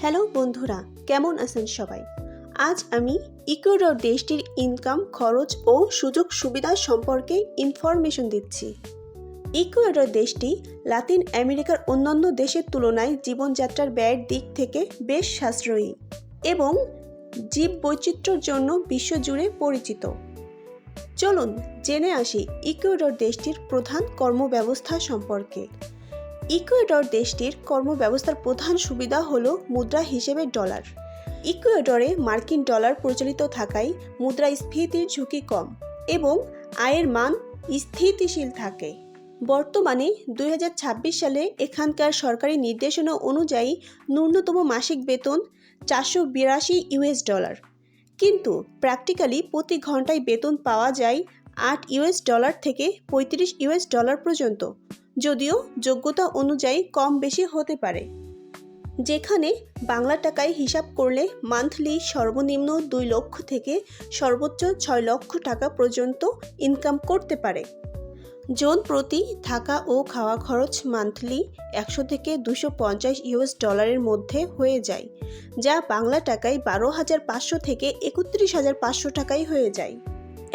Hello বন্ধুরা, কেমন আছেন সবাই? আজ আমি ইকুয়েডর দেশটির ইনকাম, খরচ ও সুযোগ সুবিধা সম্পর্কে ইনফরমেশন দিচ্ছি। ইকুয়েডর দেশটি লাতিন আমেরিকার অন্যান্য দেশের তুলনায় জীবনযাত্রার ব্যয়ের দিক থেকে বেশ সাশ্রয়ী এবং জীববৈচিত্র্যের জন্য বিশ্বজুড়ে পরিচিত। চলুন জেনে আসি ইকুয়েডর দেশটির প্রধান কর্মব্যবস্থা সম্পর্কে। ইকুয়েডর দেশটির কর্মব্যবস্থার প্রধান সুবিধা হল মুদ্রা হিসেবে ডলার। ইকুয়েডরে মার্কিন ডলার প্রচলিত থাকায় মুদ্রাস্ফীতির ঝুঁকি কম এবং আয়ের মান স্থিতিশীল থাকে। বর্তমানে 2026 সালে এখানকার সরকারি নির্দেশনা অনুযায়ী ন্যূনতম মাসিক বেতন $482, কিন্তু প্র্যাকটিক্যালি প্রতি ঘন্টায় বেতন পাওয়া যায় $8 থেকে $35 পর্যন্ত, যদিও যোগ্যতা অনুযায়ী কম বেশি হতে পারে। যেখানে বাংলা টাকায় হিসাব করলে মান্থলি সর্বনিম্ন 2 লক্ষ থেকে সর্বোচ্চ 6 লক্ষ টাকা পর্যন্ত ইনকাম করতে পারে। জন প্রতি থাকা ও খাওয়া খরচ মান্থলি 100 থেকে $250 মধ্যে হয়ে যায়, যা বাংলা টাকায় 12,500 থেকে 31,500 টাকায় হয়ে যায়।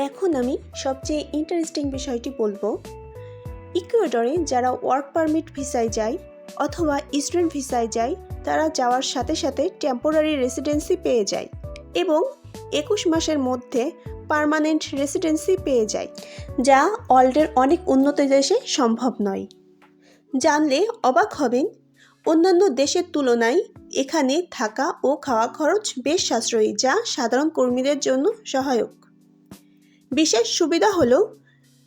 এখন আমি সবচেয়ে ইন্টারেস্টিং বিষয়টি বলবো। ইকুয়েডরে যারা ওয়ার্ক পারমিট ভিসায় যায় অথবা স্টুডেন্ট ভিসায় যায়, তারা যাওয়ার সাথে সাথে টেম্পোরারি রেসিডেন্সি পেয়ে যায় এবং 21 মাসের মধ্যে পার্মানেন্ট রেসিডেন্সি পেয়ে যায়, যা ওয়ার্ল্ডের অনেক উন্নত দেশে সম্ভব নয়। জানলে অবাক হবেন, অন্যান্য দেশের তুলনায় এখানে থাকা ও খাওয়া খরচ বেশ সাশ্রয়ী, যা সাধারণ কর্মীদের জন্য সহায়ক। বিশেষ সুবিধা হলো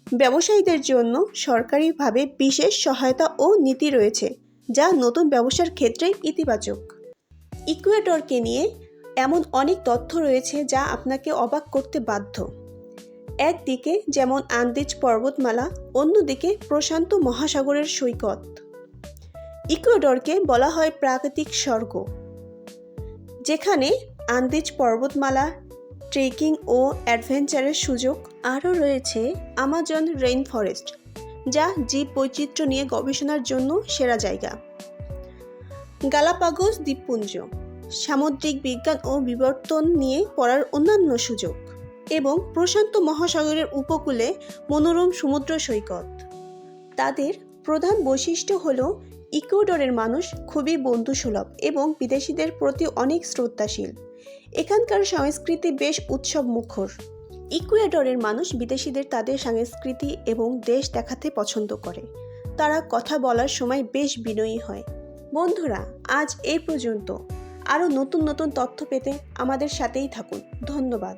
ব্যবসায়ীদের জন্য সরকারিভাবে বিশেষ সহায়তা ও নীতি রয়েছে, যা নতুন ব্যবসার ক্ষেত্রে ইতিবাচক। ইকুয়েডরকে নিয়ে এমন অনেক তথ্য রয়েছে যা আপনাকে অবাক করতে বাধ্য। একদিকে যেমন আন্দিজ পর্বতমালা, অন্যদিকে প্রশান্ত মহাসাগরের সৈকত। ইকুয়েডরকে বলা হয় প্রাকৃতিক স্বর্গ, যেখানে আন্দিজ পর্বতমালা, ট্রেকিং ও অ্যাডভেঞ্চারের সুযোগ। আরও রয়েছে আমাজন রেইন ফরেস্ট, যা জীববৈচিত্র্য নিয়ে গবেষণার জন্য সেরা জায়গা। গালাপাগোস দ্বীপপুঞ্জ, সামুদ্রিক বিজ্ঞান ও বিবর্তন নিয়ে পড়ার অন্যান্য সুযোগ, এবং প্রশান্ত মহাসাগরের উপকূলে মনোরম সমুদ্র সৈকত। তাদের প্রধান বৈশিষ্ট্য হল ইকুয়েডরের মানুষ খুবই বন্ধুসুলভ এবং বিদেশিদের প্রতি অনেক শ্রদ্ধাশীল। এখানকার সংস্কৃতি বেশ উৎসব মুখর। ইকুয়েডরের মানুষ বিদেশিদের তাদের সংস্কৃতি এবং দেশ দেখাতে পছন্দ করে। তারা কথা বলার সময় বেশ বিনয়ী হয়। বন্ধুরা, আজ এই পর্যন্ত। আরও নতুন নতুন তথ্য পেতে আমাদের সাথেই থাকুন। ধন্যবাদ।